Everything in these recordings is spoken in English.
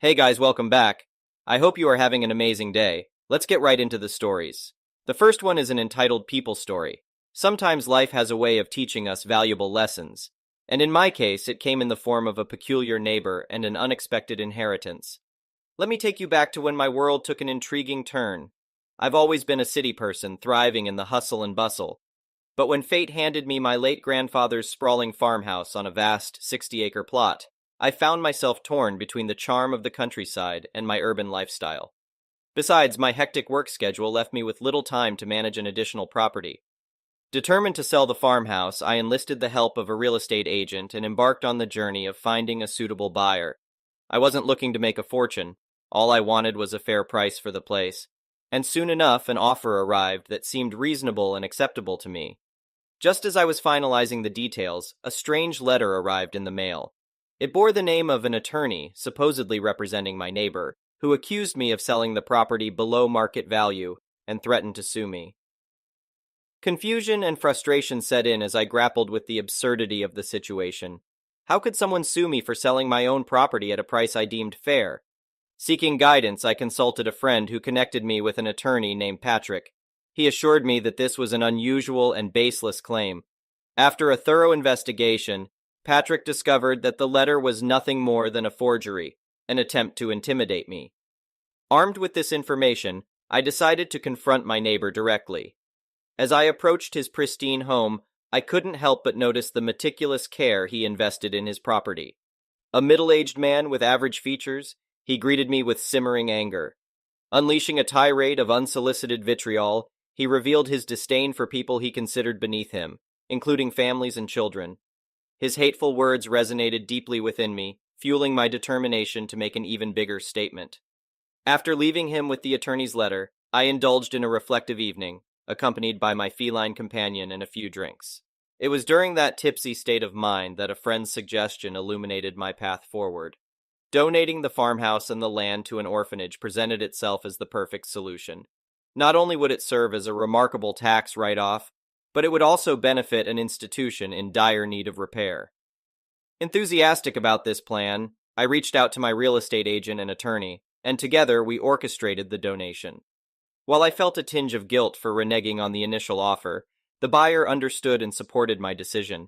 Hey guys, welcome back. I hope you are having an amazing day. Let's get right into the stories. The first one is an entitled People Story. Sometimes life has a way of teaching us valuable lessons, and in my case, it came in the form of a peculiar neighbor and an unexpected inheritance. Let me take you back to when my world took an intriguing turn. I've always been a city person, thriving in the hustle and bustle. But when fate handed me my late grandfather's sprawling farmhouse on a vast 60-acre plot, I found myself torn between the charm of the countryside and my urban lifestyle. Besides, my hectic work schedule left me with little time to manage an additional property. Determined to sell the farmhouse, I enlisted the help of a real estate agent and embarked on the journey of finding a suitable buyer. I wasn't looking to make a fortune. All I wanted was a fair price for the place. And soon enough, an offer arrived that seemed reasonable and acceptable to me. Just as I was finalizing the details, a strange letter arrived in the mail. It bore the name of an attorney, supposedly representing my neighbor, who accused me of selling the property below market value and threatened to sue me. Confusion and frustration set in as I grappled with the absurdity of the situation. How could someone sue me for selling my own property at a price I deemed fair? Seeking guidance, I consulted a friend who connected me with an attorney named Patrick. He assured me that this was an unusual and baseless claim. After a thorough investigation, Patrick discovered that the letter was nothing more than a forgery, an attempt to intimidate me. Armed with this information, I decided to confront my neighbor directly. As I approached his pristine home, I couldn't help but notice the meticulous care he invested in his property. A middle-aged man with average features, he greeted me with simmering anger. Unleashing a tirade of unsolicited vitriol, he revealed his disdain for people he considered beneath him, including families and children. His hateful words resonated deeply within me, fueling my determination to make an even bigger statement. After leaving him with the attorney's letter, I indulged in a reflective evening, accompanied by my feline companion and a few drinks. It was during that tipsy state of mind that a friend's suggestion illuminated my path forward. Donating the farmhouse and the land to an orphanage presented itself as the perfect solution. Not only would it serve as a remarkable tax write-off, but it would also benefit an institution in dire need of repair. Enthusiastic about this plan, I reached out to my real estate agent and attorney, and together we orchestrated the donation. While I felt a tinge of guilt for reneging on the initial offer, the buyer understood and supported my decision.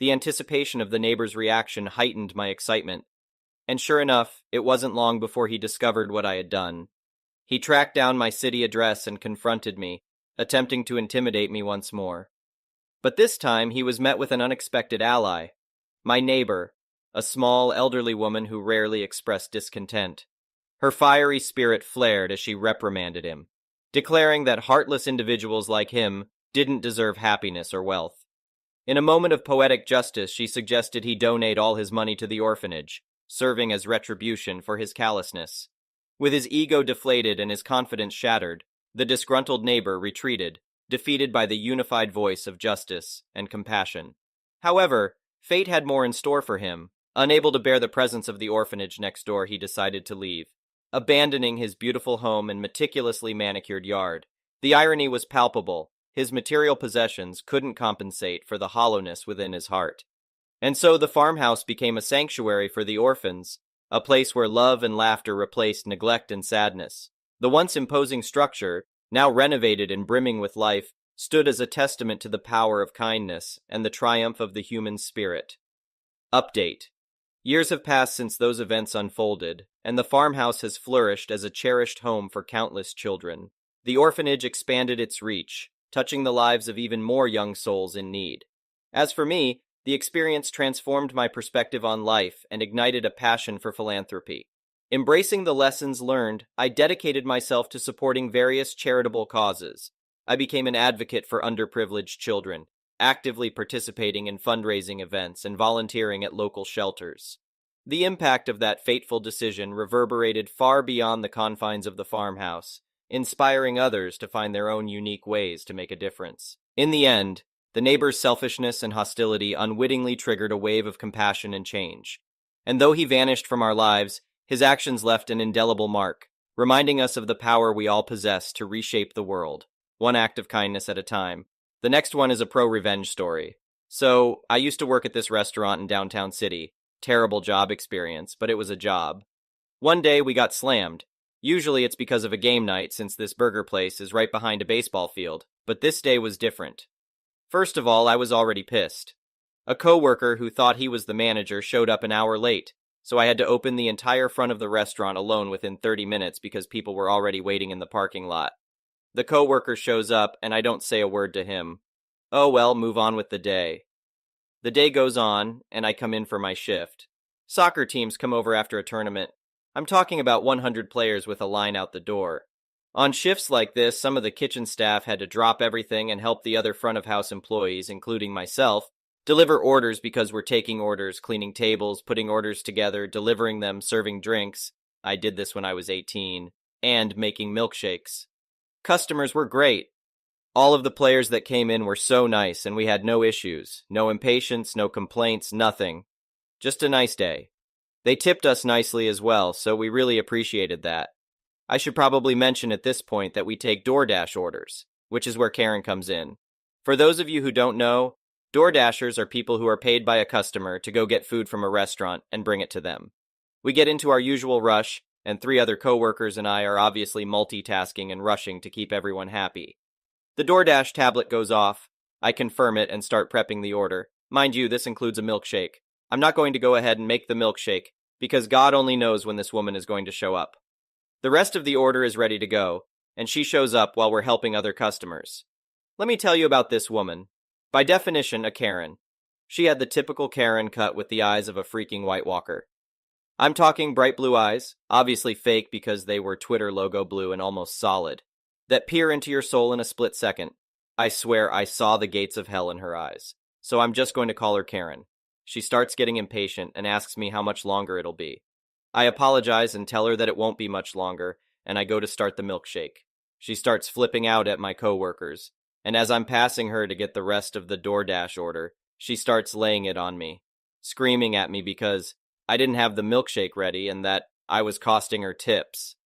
The anticipation of the neighbor's reaction heightened my excitement, and sure enough, it wasn't long before he discovered what I had done. He tracked down my city address and confronted me, attempting to intimidate me once more. But this time he was met with an unexpected ally, my neighbor, a small, elderly woman who rarely expressed discontent. Her fiery spirit flared as she reprimanded him, declaring that heartless individuals like him didn't deserve happiness or wealth. In a moment of poetic justice, she suggested he donate all his money to the orphanage, serving as retribution for his callousness. With his ego deflated and his confidence shattered, the disgruntled neighbor retreated, defeated by the unified voice of justice and compassion. However, fate had more in store for him. Unable to bear the presence of the orphanage next door, he decided to leave, abandoning his beautiful home and meticulously manicured yard. The irony was palpable. His material possessions couldn't compensate for the hollowness within his heart. And so the farmhouse became a sanctuary for the orphans, a place where love and laughter replaced neglect and sadness. The once imposing structure, now renovated and brimming with life, stood as a testament to the power of kindness and the triumph of the human spirit. Update. Years have passed since those events unfolded, and the farmhouse has flourished as a cherished home for countless children. The orphanage expanded its reach, touching the lives of even more young souls in need. As for me, the experience transformed my perspective on life and ignited a passion for philanthropy. Embracing the lessons learned, I dedicated myself to supporting various charitable causes. I became an advocate for underprivileged children, actively participating in fundraising events and volunteering at local shelters. The impact of that fateful decision reverberated far beyond the confines of the farmhouse, inspiring others to find their own unique ways to make a difference. In the end, the neighbor's selfishness and hostility unwittingly triggered a wave of compassion and change. And though he vanished from our lives, his actions left an indelible mark, reminding us of the power we all possess to reshape the world, one act of kindness at a time. The next one is a pro-revenge story. So, I used to work at this restaurant in downtown city. Terrible job experience, but it was a job. One day we got slammed. Usually it's because of a game night since this burger place is right behind a baseball field, but this day was different. First of all, I was already pissed. A coworker who thought he was the manager showed up an hour late, so I had to open the entire front of the restaurant alone within 30 minutes because people were already waiting in the parking lot. The coworker shows up, and I don't say a word to him. Oh well, move on with the day. The day goes on, and I come in for my shift. Soccer teams come over after a tournament. I'm talking about 100 players with a line out the door. On shifts like this, some of the kitchen staff had to drop everything and help the other front of house employees, including myself, deliver orders because we're taking orders, cleaning tables, putting orders together, delivering them, serving drinks. I did this when I was 18, and making milkshakes. Customers were great. All of the players that came in were so nice, and we had no issues, no impatience, no complaints, nothing. Just a nice day. They tipped us nicely as well, so we really appreciated that. I should probably mention at this point that we take DoorDash orders, which is where Karen comes in. For those of you who don't know, DoorDashers are people who are paid by a customer to go get food from a restaurant and bring it to them. We get into our usual rush, and 3 other coworkers and I are obviously multitasking and rushing to keep everyone happy. The DoorDash tablet goes off. I confirm it and start prepping the order. Mind you, this includes a milkshake. I'm not going to go ahead and make the milkshake, because God only knows when this woman is going to show up. The rest of the order is ready to go, and she shows up while we're helping other customers. Let me tell you about this woman. By definition, a Karen. She had the typical Karen cut with the eyes of a freaking White Walker. I'm talking bright blue eyes, obviously fake because they were Twitter logo blue and almost solid, that peer into your soul in a split second. I swear I saw the gates of hell in her eyes, so I'm just going to call her Karen. She starts getting impatient and asks me how much longer it'll be. I apologize and tell her that it won't be much longer, and I go to start the milkshake. She starts flipping out at my coworkers, and as I'm passing her to get the rest of the DoorDash order, she starts laying it on me, screaming at me because I didn't have the milkshake ready and that I was costing her tips.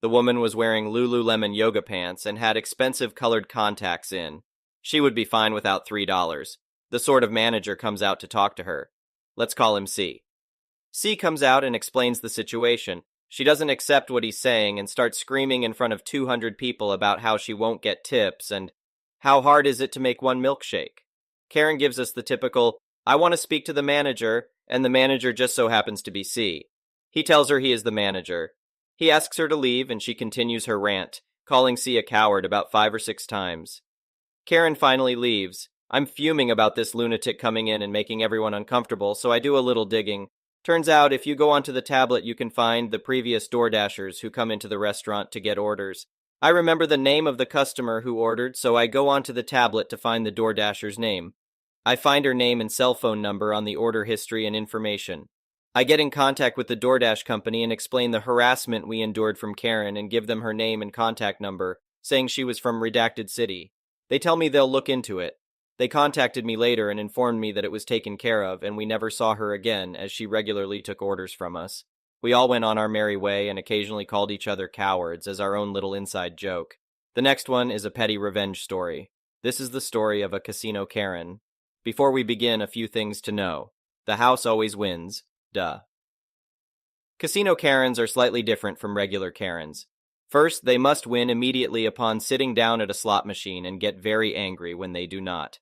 The woman was wearing Lululemon yoga pants and had expensive colored contacts in. She would be fine without $3. The sort of manager comes out to talk to her. Let's call him C. C comes out and explains the situation. She doesn't accept what he's saying and starts screaming in front of 200 people about how she won't get tips and how hard is it to make one milkshake. Karen gives us the typical, I want to speak to the manager, and the manager just so happens to be C. He tells her he is the manager. He asks her to leave and she continues her rant, calling C a coward about 5 or 6 times. Karen finally leaves. I'm fuming about this lunatic coming in and making everyone uncomfortable, so I do a little digging. Turns out, if you go onto the tablet, you can find the previous DoorDashers who come into the restaurant to get orders. I remember the name of the customer who ordered, so I go onto the tablet to find the DoorDasher's name. I find her name and cell phone number on the order history and information. I get in contact with the DoorDash company and explain the harassment we endured from Karen and give them her name and contact number, saying she was from Redacted City. They tell me they'll look into it. They contacted me later and informed me that it was taken care of and we never saw her again as she regularly took orders from us. We all went on our merry way and occasionally called each other cowards as our own little inside joke. The next one is a petty revenge story. This is the story of a casino Karen. Before we begin, a few things to know. The house always wins. Duh. Casino Karens are slightly different from regular Karens. First, they must win immediately upon sitting down at a slot machine and get very angry when they do not.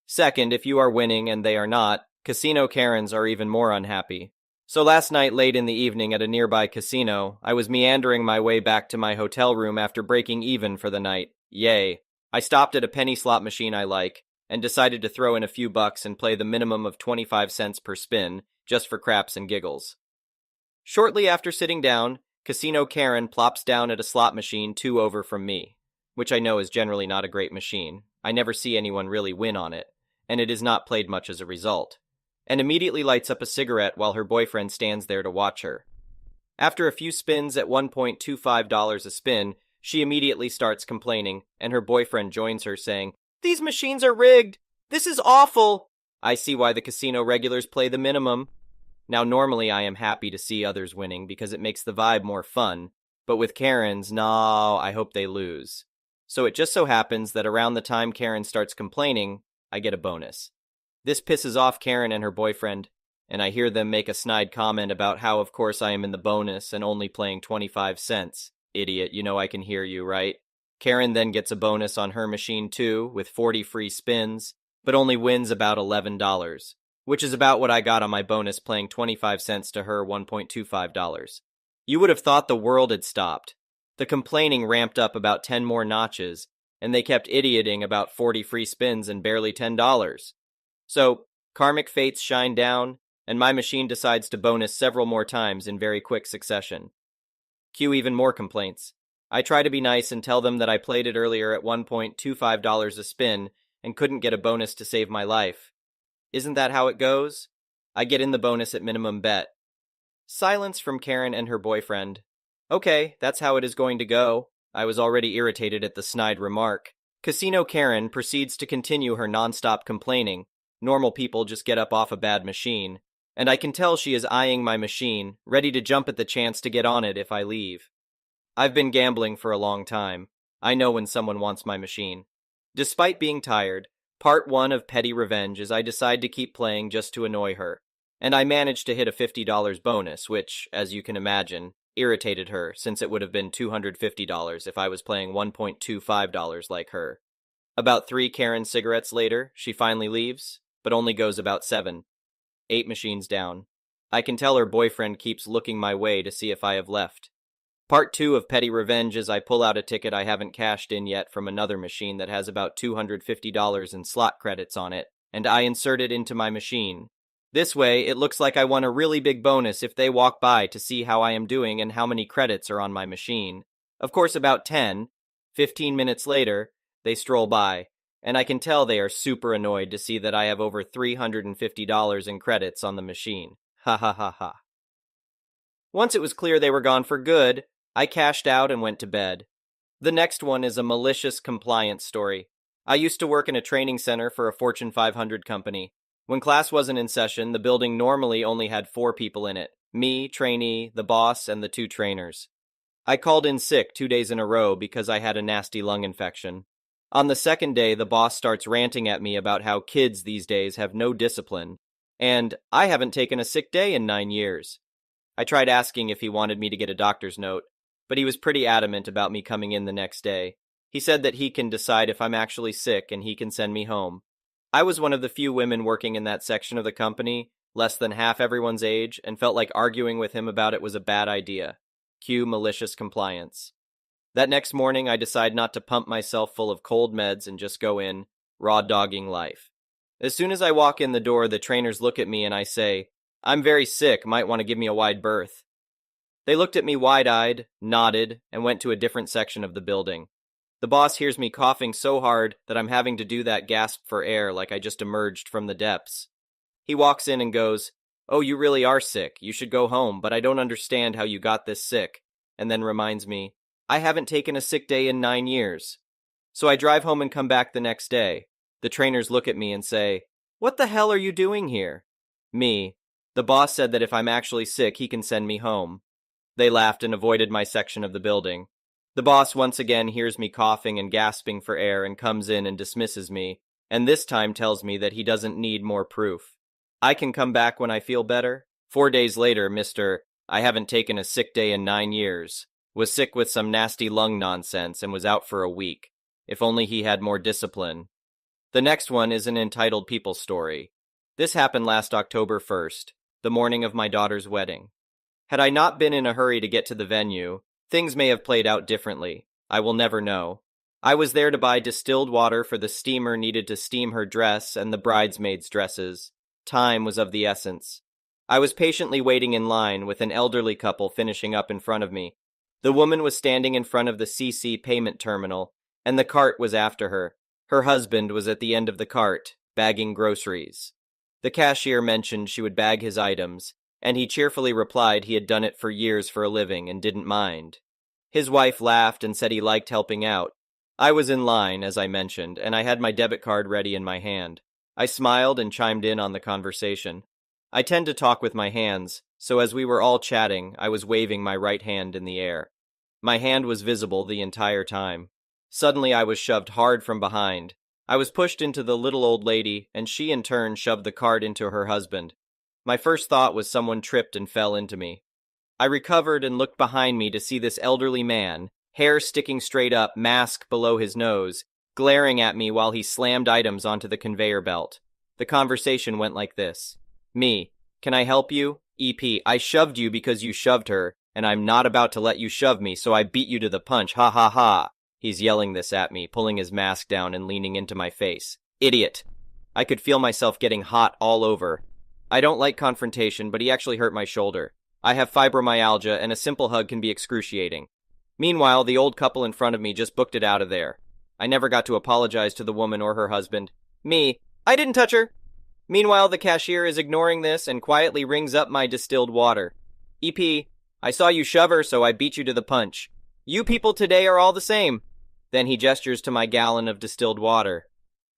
Second, if you are winning and they are not, casino Karens are even more unhappy. So last night late in the evening at a nearby casino, I was meandering my way back to my hotel room after breaking even for the night. Yay. I stopped at a penny slot machine I like, and decided to throw in a few bucks and play the minimum of 25 cents per spin, just for craps and giggles. Shortly after sitting down, Casino Karen plops down at a slot machine 2 over from me, which I know is generally not a great machine. I never see anyone really win on it, and it is not played much as a result, and immediately lights up a cigarette while her boyfriend stands there to watch her. After a few spins at $1.25 a spin, she immediately starts complaining, and her boyfriend joins her saying, "These machines are rigged! This is awful!" I see why the casino regulars play the minimum. Now normally I am happy to see others winning because it makes the vibe more fun, but with Karens, no, I hope they lose. So it just so happens that around the time Karen starts complaining, I get a bonus. This pisses off Karen and her boyfriend, and I hear them make a snide comment about how, of course, I am in the bonus and only playing 25 cents. Idiot, you know I can hear you, right? Karen then gets a bonus on her machine too, with 40 free spins, but only wins about $11, which is about what I got on my bonus playing 25 cents to her $1.25. You would have thought the world had stopped. The complaining ramped up about 10 more notches, and they kept idioting about 40 free spins and barely $10. So, karmic fates shine down, and my machine decides to bonus several more times in very quick succession. Cue even more complaints. I try to be nice and tell them that I played it earlier at $1.25 a spin and couldn't get a bonus to save my life. Isn't that how it goes? I get in the bonus at minimum bet. Silence from Karen and her boyfriend. Okay, that's how it is going to go. I was already irritated at the snide remark. Casino Karen proceeds to continue her non-stop complaining. Normal people just get up off a bad machine. And I can tell she is eyeing my machine, ready to jump at the chance to get on it if I leave. I've been gambling for a long time. I know when someone wants my machine. Despite being tired, part 1 of Petty Revenge is I decide to keep playing just to annoy her. And I managed to hit a $50 bonus, which, as you can imagine, irritated her since it would have been $250 if I was playing $1.25 like her. About 3 Karen cigarettes later, she finally leaves, but only goes about 7. 8 machines down. I can tell her boyfriend keeps looking my way to see if I have left. Part 2 of Petty Revenge is I pull out a ticket I haven't cashed in yet from another machine that has about $250 in slot credits on it, and I insert it into my machine. This way, it looks like I won a really big bonus if they walk by to see how I am doing and how many credits are on my machine. Of course, about 15 minutes later, they stroll by, and I can tell they are super annoyed to see that I have over $350 in credits on the machine. Ha ha ha ha. Once it was clear they were gone for good, I cashed out and went to bed. The next one is a malicious compliance story. I used to work in a training center for a Fortune 500 company. When class wasn't in session, the building normally only had 4 people in it. Me, trainee, the boss, and the 2 trainers. I called in sick 2 days in a row because I had a nasty lung infection. On the second day, the boss starts ranting at me about how kids these days have no discipline, and I haven't taken a sick day in 9 years. I tried asking if he wanted me to get a doctor's note, but he was pretty adamant about me coming in the next day. He said that he can decide if I'm actually sick and he can send me home. I was one of the few women working in that section of the company, less than half everyone's age, and felt like arguing with him about it was a bad idea. Cue malicious compliance. That next morning, I decide not to pump myself full of cold meds and just go in, raw dogging life. As soon as I walk in the door, the trainers look at me and I say, "I'm very sick, might want to give me a wide berth." They looked at me wide-eyed, nodded, and went to a different section of the building. The boss hears me coughing so hard that I'm having to do that gasp for air like I just emerged from the depths. He walks in and goes, "Oh, you really are sick. You should go home, but I don't understand how you got this sick," and then reminds me, I haven't taken a sick day in 9 years. So I drive home and come back the next day. The trainers look at me and say, "What the hell are you doing here?" Me. The boss said that if I'm actually sick, he can send me home. They laughed and avoided my section of the building. The boss once again hears me coughing and gasping for air and comes in and dismisses me, and this time tells me that he doesn't need more proof. I can come back when I feel better. 4 days later, Mr. I haven't taken a sick day in 9 years, was sick with some nasty lung nonsense and was out for a week. If only he had more discipline. The next one is an entitled people story. This happened last October 1st, the morning of my daughter's wedding. Had I not been in a hurry to get to the venue, things may have played out differently. I will never know. I was there to buy distilled water for the steamer needed to steam her dress and the bridesmaids' dresses. Time was of the essence. I was patiently waiting in line with an elderly couple finishing up in front of me. The woman was standing in front of the CC payment terminal, and the cart was after her. Her husband was at the end of the cart, bagging groceries. The cashier mentioned she would bag his items, and he cheerfully replied he had done it for years for a living and didn't mind. His wife laughed and said he liked helping out. I was in line, as I mentioned, and I had my debit card ready in my hand. I smiled and chimed in on the conversation. I tend to talk with my hands, so as we were all chatting, I was waving my right hand in the air. My hand was visible the entire time. Suddenly I was shoved hard from behind. I was pushed into the little old lady, and she in turn shoved the cart into her husband. My first thought was someone tripped and fell into me. I recovered and looked behind me to see this elderly man, hair sticking straight up, mask below his nose, glaring at me while he slammed items onto the conveyor belt. The conversation went like this. Me, can I help you? EP, I shoved you because you shoved her, and I'm not about to let you shove me, so I beat you to the punch, ha ha ha. He's yelling this at me, pulling his mask down and leaning into my face. Idiot. I could feel myself getting hot all over. I don't like confrontation, but he actually hurt my shoulder. I have fibromyalgia, and a simple hug can be excruciating. Meanwhile, the old couple in front of me just booked it out of there. I never got to apologize to the woman or her husband. Me, I didn't touch her. Meanwhile, the cashier is ignoring this and quietly rings up my distilled water. EP, I saw you shove her, so I beat you to the punch. You people today are all the same. Then he gestures to my gallon of distilled water.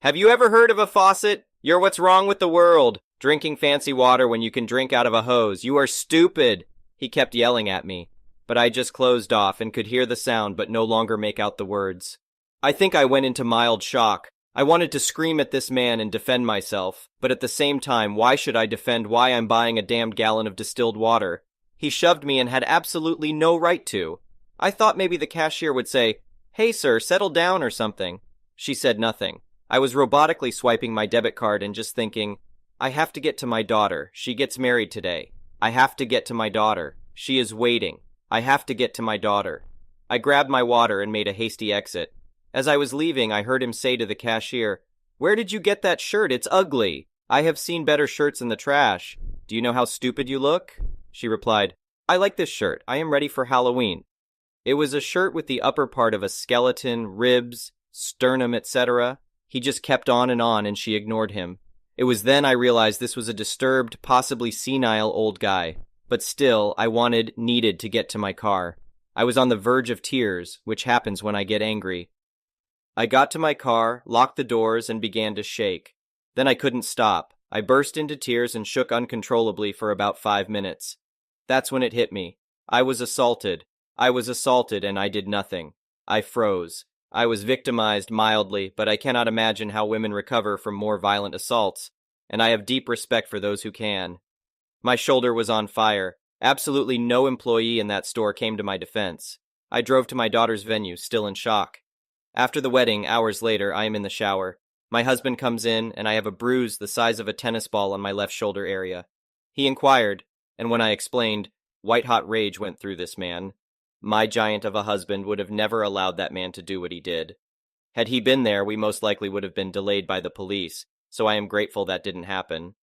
Have you ever heard of a faucet? You're what's wrong with the world. Drinking fancy water when you can drink out of a hose. You are stupid. He kept yelling at me, but I just closed off and could hear the sound but no longer make out the words. I think I went into mild shock. I wanted to scream at this man and defend myself, but at the same time, why should I defend why I'm buying a damned gallon of distilled water? He shoved me and had absolutely no right to. I thought maybe the cashier would say, "Hey sir, settle down," or something. She said nothing. I was robotically swiping my debit card and just thinking, I have to get to my daughter. She gets married today. I have to get to my daughter. She is waiting. I have to get to my daughter. I grabbed my water and made a hasty exit. As I was leaving, I heard him say to the cashier, "Where did you get that shirt? It's ugly. I have seen better shirts in the trash. Do you know how stupid you look?" She replied, "I like this shirt. I am ready for Halloween." It was a shirt with the upper part of a skeleton, ribs, sternum, etc. He just kept on and she ignored him. It was then I realized this was a disturbed, possibly senile old guy. But still, I needed to get to my car. I was on the verge of tears, which happens when I get angry. I got to my car, locked the doors, and began to shake. Then I couldn't stop. I burst into tears and shook uncontrollably for about 5 minutes. That's when it hit me. I was assaulted. And I did nothing. I froze. I was victimized mildly, but I cannot imagine how women recover from more violent assaults, and I have deep respect for those who can. My shoulder was on fire. Absolutely no employee in that store came to my defense. I drove to my daughter's venue, still in shock. After the wedding, hours later, I am in the shower. My husband comes in, and I have a bruise the size of a tennis ball on my left shoulder area. He inquired, and when I explained, white-hot rage went through this man. My giant of a husband would have never allowed that man to do what he did. Had he been there, we most likely would have been delayed by the police, so I am grateful that didn't happen.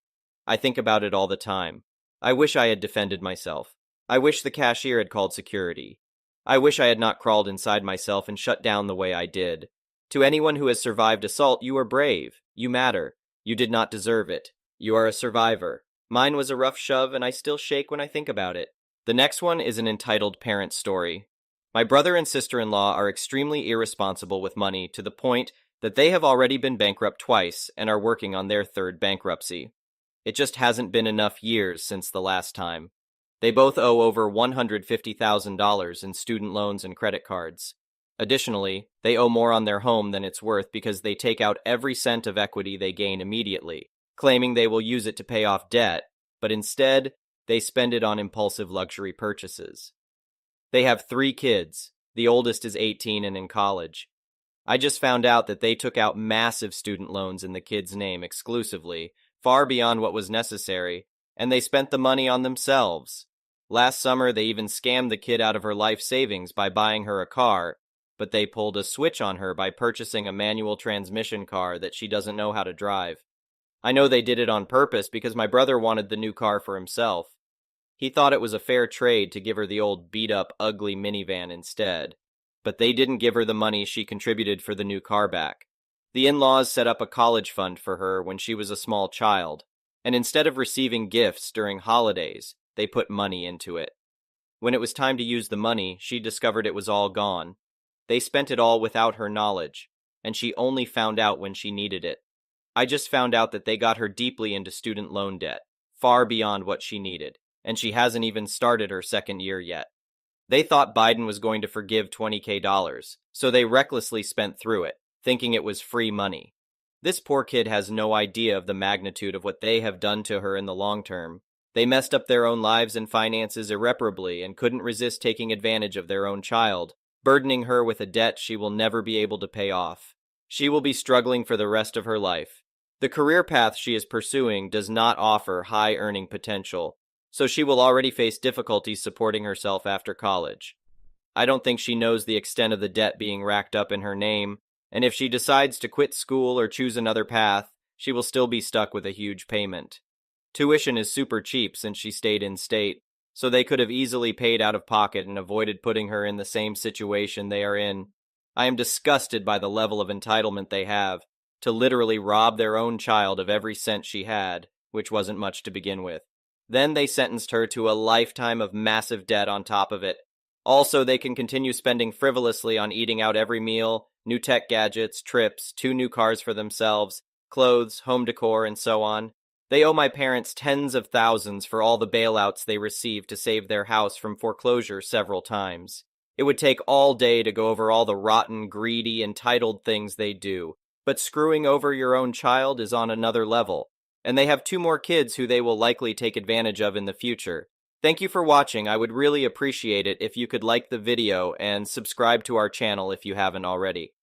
I think about it all the time. I wish I had defended myself. I wish the cashier had called security. I wish I had not crawled inside myself and shut down the way I did. To anyone who has survived assault, you are brave. You matter. You did not deserve it. You are a survivor. Mine was a rough shove, and I still shake when I think about it. The next one is an entitled parent story. My brother and sister-in-law are extremely irresponsible with money to the point that they have already been bankrupt twice and are working on their third bankruptcy. It just hasn't been enough years since the last time. They both owe over $150,000 in student loans and credit cards. Additionally, they owe more on their home than it's worth because they take out every cent of equity they gain immediately, claiming they will use it to pay off debt, but instead, they spend it on impulsive luxury purchases. They have 3 kids. The oldest is 18 and in college. I just found out that they took out massive student loans in the kid's name exclusively, far beyond what was necessary, and they spent the money on themselves. Last summer, they even scammed the kid out of her life savings by buying her a car, but they pulled a switch on her by purchasing a manual transmission car that she doesn't know how to drive. I know they did it on purpose because my brother wanted the new car for himself. He thought it was a fair trade to give her the old beat-up, ugly minivan instead. But they didn't give her the money she contributed for the new car back. The in-laws set up a college fund for her when she was a small child, and instead of receiving gifts during holidays, they put money into it. When it was time to use the money, she discovered it was all gone. They spent it all without her knowledge, and she only found out when she needed it. I just found out that they got her deeply into student loan debt, far beyond what she needed, and she hasn't even started her second year yet. They thought Biden was going to forgive $20,000, so they recklessly spent through it, thinking it was free money. This poor kid has no idea of the magnitude of what they have done to her in the long term. They messed up their own lives and finances irreparably and couldn't resist taking advantage of their own child, burdening her with a debt she will never be able to pay off. She will be struggling for the rest of her life. The career path she is pursuing does not offer high earning potential, so she will already face difficulties supporting herself after college. I don't think she knows the extent of the debt being racked up in her name, and if she decides to quit school or choose another path, she will still be stuck with a huge payment. Tuition is super cheap since she stayed in state, so they could have easily paid out of pocket and avoided putting her in the same situation they are in. I am disgusted by the level of entitlement they have, to literally rob their own child of every cent she had, which wasn't much to begin with. Then they sentenced her to a lifetime of massive debt on top of it. Also, they can continue spending frivolously on eating out every meal, new tech gadgets, trips, 2 new cars for themselves, clothes, home decor, and so on. They owe my parents tens of thousands for all the bailouts they received to save their house from foreclosure several times. It would take all day to go over all the rotten, greedy, entitled things they do, but screwing over your own child is on another level, and they have 2 more kids who they will likely take advantage of in the future. Thank you for watching. I would really appreciate it if you could like the video and subscribe to our channel if you haven't already.